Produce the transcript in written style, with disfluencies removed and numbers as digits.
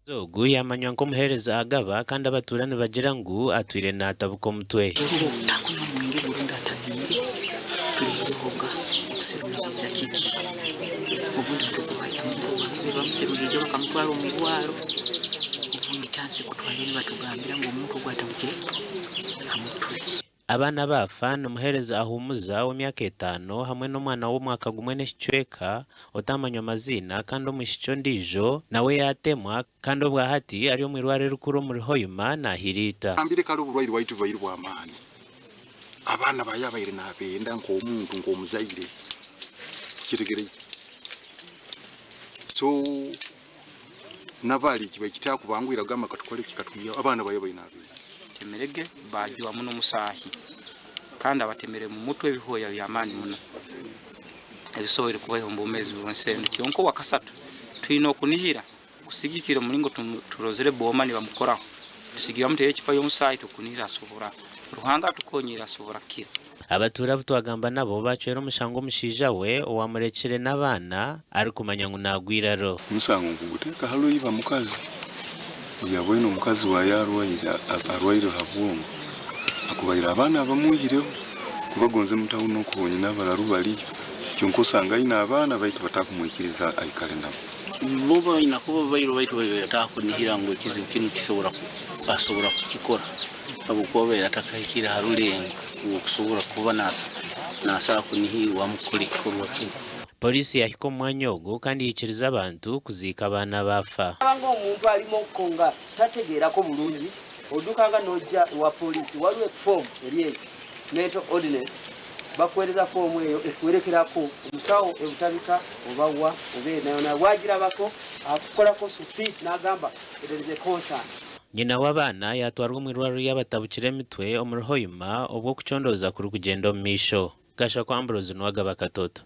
Zogu yamanywa nk'omuheereza agaba kandi abaturanyi bagira ngu atwire n'atabuka omutwe. Abaana baafa n'omuheereza ahumuza w'emyaka 5 hamwe n'omwana w'omwaka gumwe n'ekicweka otamanywa amaziina kandi omwishiki ondiijo nawe yatemwa kandi obwa hati ari omu irwariro rikuru omuri Hoima nahiriita. Ambire kale obulwaire bwaitu bwaire bw'amaani. Abaana bayabaire n'abenda nk'omuntu nk'omuzaire kitegereza. So nabali kiba kitakubangwira gama katukole kikatuya abaana bayabaire n'abenda. Temerege bajiwa muno musahi kandi abatemere mu mutwe bihoya by'amaani muno ebisoboye kubaho mbomezi bonsende kyonko wakasatu twino kunihira kusigikira mulingo turozere boma ni bamukoraho tusigira muteye ekipa y'omusahi tukunihira asobora ruhanga tukonyira asobora kira. Abatura butwagamba nabo bacwera omushango omushiija we owamurekire n'abaana arikumanya ngu nagwiraro. Musango nguteka halo iva mukazi yabwene omukazi waye arwaire habwongo akubaira abaana abamuyireho kubagonze mutawu n'okubonya n'abalalu bali kyonko osanga ina abaana baitu batakumwikiriza aikale nabo boba ina kuba bairo baitu batakunihira ngu ekizibu kinu basobora kukikora abukuba atakahikira harulengo okusobora kuba nasa kunihirwa mukulikorwa kinu. Polisi yahika omwanya ogwo kandi yikiriza abantu kuziika abaana baafa. Abanga omuntu alimo okukonga tategeerako bulungi odukanga n'ojja ewa polisi waliwo form eri mental ordinance bakwereza form eyo ekwerekerako omusawo ebutabika obawa obeena wagirabako akukolako sufiit n'agamba there is a concern. Nyina w'abaana yatwarwa mu irwariro y'abatabukire emitwe omuri Hoima obw'okucondooza kuri kugenda omu maisho. Gasha kwa Ambrozi n'uwagaba Katoto.